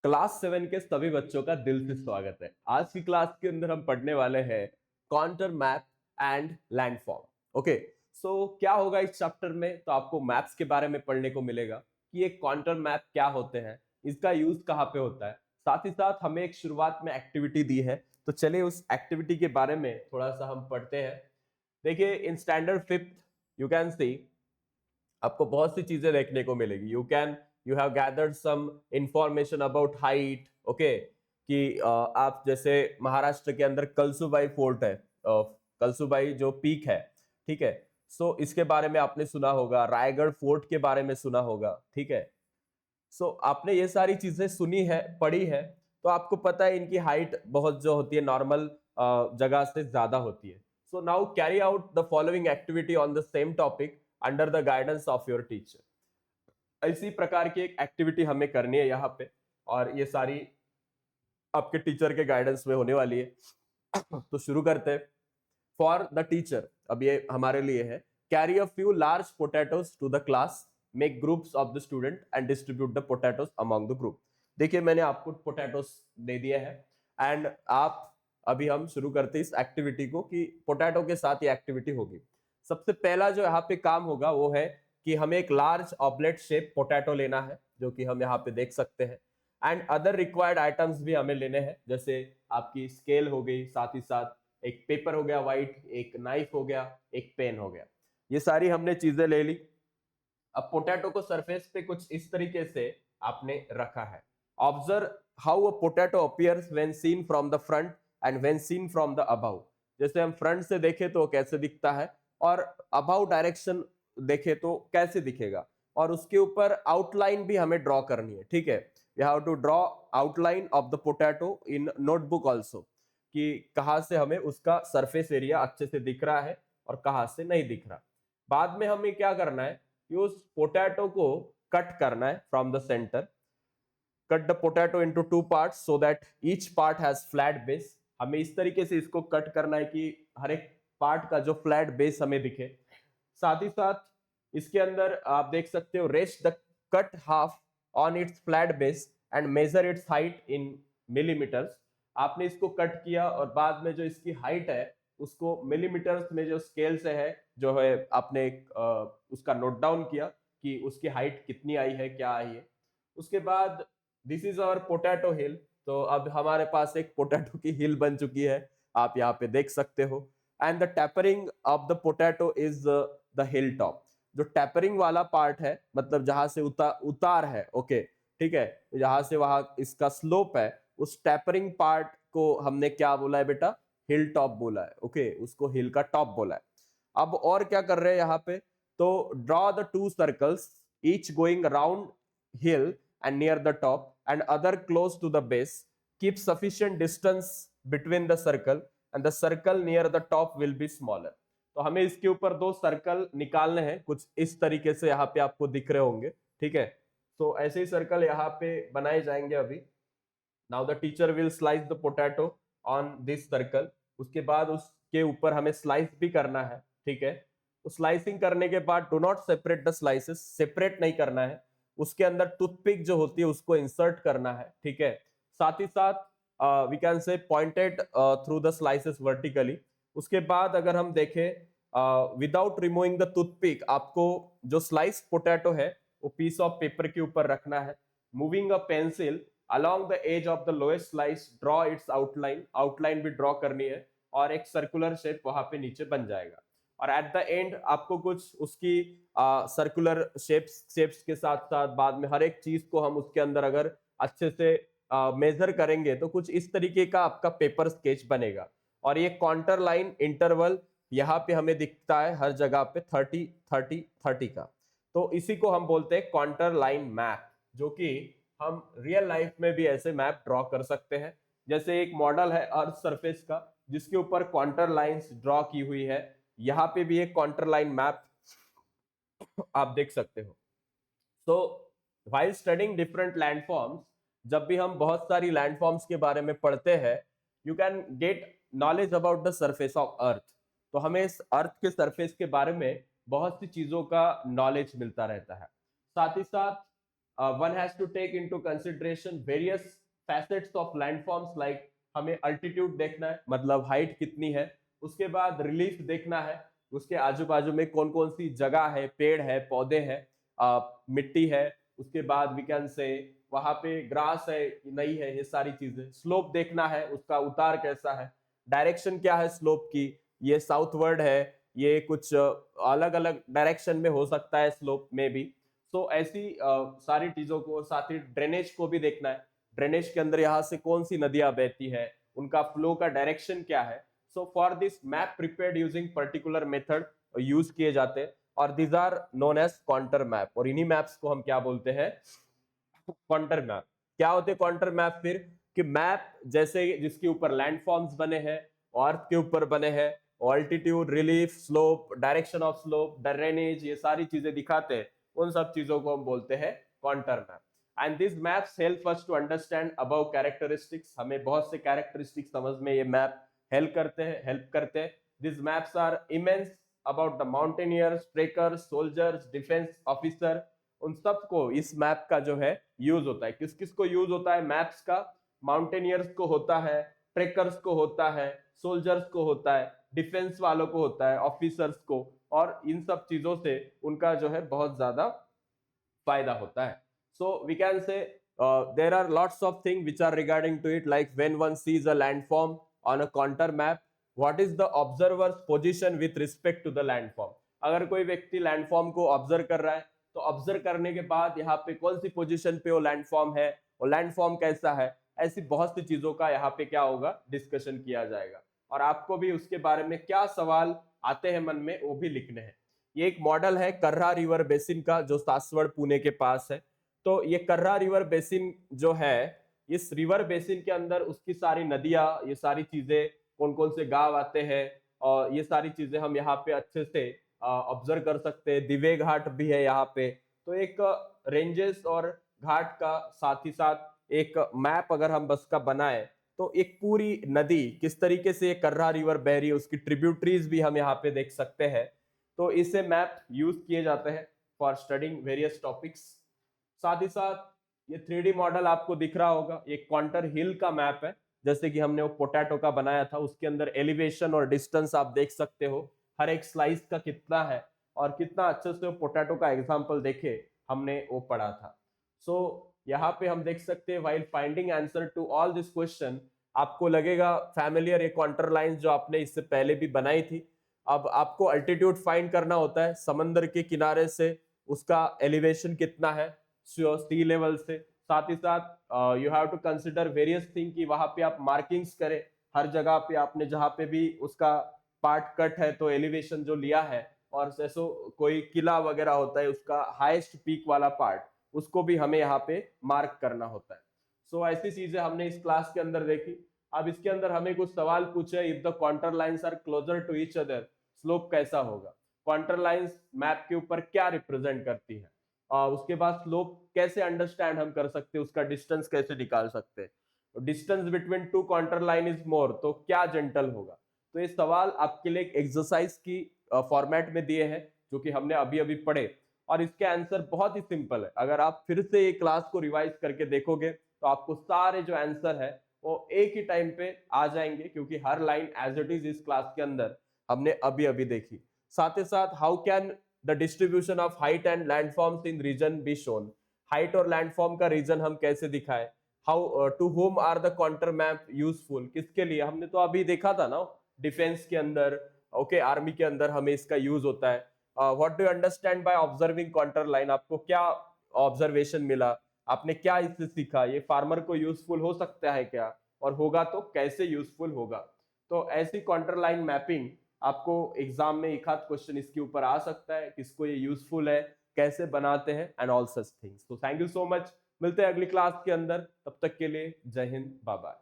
Class 7 के सभी बच्चों का दिल से स्वागत है। आज की क्लास के अंदर हम पढ़ने वाले हैं contour map and landform. Okay, so क्या होगा इस चैप्टर में? तो आपको मैप्स के बारे में पढ़ने को मिलेगा कि ये कॉन्टर मैप क्या होते हैं, इसका यूज कहाँ पे होता है। साथ ही साथ हमें एक शुरुआत में एक्टिविटी दी है, तो चलिए उस एक्टिविटी के बारे में थोड़ा सा हम पढ़ते हैं। देखिए, in standard fifth you can see आपको बहुत सी चीजें देखने को मिलेगी। You have gathered some information about height. Okay, कि आप जैसे महाराष्ट्र के अंदर कलसुबाई फोर्ट है, कलसुबाई जो पीक है, ठीक है। सो इसके बारे में आपने सुना होगा, रायगढ़ फोर्ट के बारे में सुना होगा, ठीक है। सो आपने ये सारी चीजें सुनी है, पढ़ी है, तो आपको पता है इनकी हाइट बहुत जो होती है नॉर्मल जगह से ज्यादा होती है। So now carry out the following activity on the same topic under the guidance of your teacher. इसी प्रकार की एक एक्टिविटी हमें करनी है यहाँ पे, और ये सारी आपके टीचर के गाइडेंस में होने वाली है। तो शुरू करते हैं। फॉर द टीचर, अब ये हमारे लिए है। Carry a few large potatoes to the class, make groups of the student and distribute the potatoes among the group. देखिए, मैंने आपको पोटैटोज दे दिया है एंड आप अभी हम शुरू करते हैं इस एक्टिविटी को कि पोटैटो के साथ ये एक्टिविटी होगी। सबसे पहला जो यहाँ पे काम होगा वो है कि हमें एक लार्ज ऑब्लेट शेप पोटैटो लेना है, जो कि हम यहाँ पे देख सकते हैं। एंड अदर रिक्वायर्ड आइटम्स भी हमें लेने हैं, जैसे आपकी स्केल हो गई, साथ ही साथ एक पेपर हो गया वाइट, एक नाइफ हो गया, एक पेन हो गया। ये सारी हमने चीजें ले ली। अब पोटैटो को सरफेस पे कुछ इस तरीके से आपने रखा है। Observe how a potato appears when seen from the front and when seen from the above. जैसे हम फ्रंट से देखें तो कैसे दिखता है, और अबव डायरेक्शन देखें तो कैसे दिखेगा, और उसके ऊपर आउटलाइन भी हमें ड्रॉ करनी है, ठीक है। We have to draw outline of the potato in notebook also, कि कहां से हमें उसका सरफेस एरिया अच्छे से दिख रहा है और कहां से नहीं दिख रहा। बाद में हमें क्या करना है कि उस पोटैटो को कट करना है from the centre. Cut the potato into two parts so that each part has flat base. हमें इस तरीके से इसको कट करना है कि हर एक पार्ट का जो फ्लैट बेस हमें दिखे। साथ ही साथ इसके अंदर आप देख सकते हो, rest the cut half on its flat base and measure its height in millimetres. आपने इसको कट किया और बाद में जो इसकी हाइट है उसको मिलीमीटर्स में जो स्केल से है जो है आपने उसका नोट डाउन किया कि उसकी हाइट कितनी आई है, क्या आई है। उसके बाद दिस इज आवर पोटैटो हिल। तो अब हमारे पास एक पोटैटो की हिल बन चुकी है, आप यहाँ पे देख सकते हो। And the tapering of the potato is the hill top. जो टेपरिंग वाला पार्ट है, मतलब जहां से उतार है, ओके, ठीक है, जहां से वहां इसका स्लोप है, उस टेपरिंग पार्ट को हमने क्या बोला है बेटा? हिल टॉप बोला है। ओके, उसको हिल का टॉप बोला है। अब और क्या कर रहे हैं यहाँ पे? तो draw the two circles, each going around hill and near the top and other close to the base. Keep sufficient distance between the circle and the circle near the top will be smaller. तो हमें इसके ऊपर दो circle निकालने हैं, कुछ इस तरीके से यहाँ पे आपको दिख रहे होंगे, ठीक है। तो ऐसे ही सर्कल यहाँ पे बनाए जाएंगे अभी। Now the teacher will slice the potato on this circle. उसके बाद उसके ऊपर हमें स्लाइस भी करना है, ठीक है। तो स्लाइसिंग करने के बाद do not separate the slices, separate नहीं करना है। उसके अंदर टूथपिक जो होती है उसको इंसर्ट करना है, ठीक है। साथ ही साथ we can say pointed through the slices vertically. उसके बाद अगर हम देखें विदाउट रिमूविंग द टूथपिक, आपको जो स्लाइस पोटैटो है वो पीस ऑफ पेपर के ऊपर रखना है। Moving a pencil along the edge of the lowest slice, draw its outline, outline भी ड्रॉ करनी है, और एक सर्कुलर शेप वहां पे नीचे बन जाएगा। और एट द एंड आपको कुछ उसकी सर्कुलर शेप्स के साथ साथ बाद में हर एक चीज को हम उसके अंदर अगर अच्छे से मेजर करेंगे तो कुछ इस तरीके का आपका पेपर स्केच बनेगा। और ये कॉन्टर लाइन इंटरवल यहाँ पे हमें दिखता है हर जगह पे 30 30 30 का। तो इसी को हम बोलते हैं कॉन्टर लाइन मैप, जो कि हम रियल लाइफ में भी ऐसे मैप ड्रॉ कर सकते हैं। जैसे एक मॉडल है अर्थ सरफेस का जिसके ऊपर कॉन्टर लाइंस ड्रॉ की हुई है, यहाँ पे भी एक कॉन्टर लाइन मैप आप देख सकते हो। सो व्हाइल स्टडिंग डिफरेंट लैंडफॉर्म्स, जब भी हम बहुत सारी लैंडफॉर्म्स के बारे में पढ़ते हैं, you can get knowledge about the surface of earth. तो हमें इस अर्थ के सरफेस के बारे में बहुत सी चीजों का नॉलेज मिलता रहता है। साथ ही साथ one has to take into consideration various facets of landforms, like हमें अल्टीट्यूड देखना है, मतलब हाइट कितनी है, उसके बाद रिलीफ देखना है, उसके आजू बाजू में कौन कौन सी जगह है, पेड़ है, पौधे हैं, मिट्टी है, उसके बाद वी कैन से वहां पे ग्रास है नहीं है, ये सारी चीजें। स्लोप देखना है, उसका उतार कैसा है, डायरेक्शन क्या है स्लोप की, ये साउथवर्ड है, ये कुछ अलग अलग डायरेक्शन में हो सकता है स्लोप में भी। तो ऐसी सारी चीजों को, साथ ही ड्रेनेज को भी देखना है, ड्रेनेज के अंदर यहाँ से कौन सी नदियां बहती है, उनका फ्लो का डायरेक्शन क्या है। So for this map prepared using particular method use किए जाते हैं, और these are known as contour map, और इन्हीं मैप्स को हम क्या बोलते हैं, कॉन्टर मैप। क्या होते हैं कॉन्टर मैप फिर, कि मैप जैसे जिसके ऊपर लैंडफॉर्म्स बने हैं, अर्थ के ऊपर बने हैं, altitude, relief, slope, direction of slope, drainage, ये सारी चीजें दिखाते हैं, उन सब चीजों को हम बोलते हैं contour map. And this maps help us to understand abou characteristics, हमें बहुत से कैरेक्टरिस्टिक्स समझ में ये मैप हेल्प करते हैं। This maps are immense about the mountaineers, trekkers, soldiers, defence officer, उन सब को इस मैप का जो है यूज होता है। किस किस को यूज होता है मैप्स का, माउंटेनियर्स को होता है, ट्रेकर्स को होता है, सोल्जर्स को होता है, डिफेंस वालों को होता है, ऑफिसर्स को, और इन सब चीजों से उनका जो है बहुत ज्यादा फायदा होता है। So we can say there are lots of things which are regarding to it, like when one sees a landform on a contour map, what is the observer's position with respect to the landform। अगर कोई व्यक्ति landform को observe कर रहा है, तो observe करने के बाद यहाँ पे कौन सी पोजीशन पे वो लैंडफॉर्म है, और लैंडफॉर्म कैसा है, ऐसी बहुत सी चीजों का यहाँ पे क्या होगा, डिस्कशन किया जाएगा। और आपको भी उसके बारे में क्या सवाल आते हैं मन में, वो भी लिखने हैं। ये एक मॉडल है कर्रा रिवर बेसिन का, जो सासवड़ पुणे के पास है। तो ये कर्रा रिवर बेसिन जो है, इस रिवर बेसिन के अंदर उसकी सारी नदियां, ये सारी चीजें, कौन कौन से गांव आते हैं, और ये सारी चीजें हम यहाँ पे अच्छे से ऑब्जर्व कर सकते हैं। दिवे घाट भी है यहाँ पे। तो एक रेंजेस और घाट का साथ ही साथ एक मैप अगर हम बस का बनाए, तो एक पूरी नदी किस तरीके से कर्रा रिवर बह रही है, उसकी ट्रिब्यूटरीज भी हम यहाँ पे देख सकते हैं। तो इसे मैप यूज किए जाते हैं फॉर स्टडिंग वेरियस टॉपिक्स। साथ ही साथ ये 3D मॉडल आपको दिख रहा होगा, ये क्वांटर हिल का मैप है, जैसे कि हमने वो पोटैटो का बनाया था, उसके अंदर एलिवेशन और डिस्टेंस आप देख सकते हो, हर एक स्लाइस का कितना है, और कितना अच्छे से वो पोटैटो का एग्जांपल देखे हमने वो पढ़ा था। सो यहाँ पे हम देख सकते हैं, while finding answer to all this question, आपको लगेगा फैमिलियर ये क्वांटर लाइंस जो आपने इससे पहले भी बनाई थी। अब आपको अल्टीट्यूड फाइंड करना होता है, समंदर के किनारे से उसका एलिवेशन कितना है सी लेवल से। साथ ही साथ you have to consider various thing, कि वहां पे आप मार्किंग्स करें, हर जगह पे आपने जहां पे भी उसका पार्ट कट है तो एलिवेशन जो लिया है, और जैसो कोई किला वगैरह होता है उसका हाईएस्ट पीक वाला पार्ट, उसको भी हमें यहाँ पे मार्क करना होता है। सो ऐसी चीजें हमने इस क्लास के अंदर देखी। अब इसके अंदर हमें कुछ सवाल पूछे, if the contour lines are closer to each other, slope कैसा होगा, कॉन्टर लाइंस मैप के ऊपर क्या रिप्रेजेंट करती है, उसके बाद स्लोप कैसे अंडरस्टैंड हम कर सकते हैं, उसका डिस्टेंस कैसे निकाल सकते हैं, distance between two contour line is more, तो क्या जेंटल होगा। तो ये सवाल आपके लिए एक एक्सरसाइज की फॉर्मेट में दिए हैं, जो कि हमने अभी अभी पढ़े, और इसके आंसर बहुत ही सिंपल है। अगर आप फिर से ये क्लास को रिवाइज करके देखोगे, तो आपको सारे जो आंसर है वो एक ही टाइम पे आ जाएंगे, क्योंकि हर लाइन एज इट इज इस क्लास के अंदर हमने अभी अभी देखी। साथ ही साथ how can the distribution of height and landforms in region be shown, height और लैंडफॉर्म का रीजन हम कैसे दिखाएं, how to home are the contour map useful, किसके लिए, हमने तो अभी देखा था ना, डिफेंस के अंदर, ओके, आर्मी के अंदर हमें इसका यूज होता है। What do you understand by observing contour line, आपको क्या ऑब्जर्वेशन मिला, आपने क्या इससे सीखा, ये फार्मर को यूजफुल हो सकता है क्या, और होगा तो कैसे यूजफुल होगा। तो ऐसी कॉन्टर लाइन मैपिंग आपको एग्जाम में एक आध क्वेश्चन इसके ऊपर आ सकता है, किसको ये यूजफुल है, कैसे बनाते हैं, एंड ऑल सच थिंग्स। तो थैंक यू सो मच, मिलते हैं अगली क्लास के अंदर, तब तक के लिए जय हिंद, बाय बाय।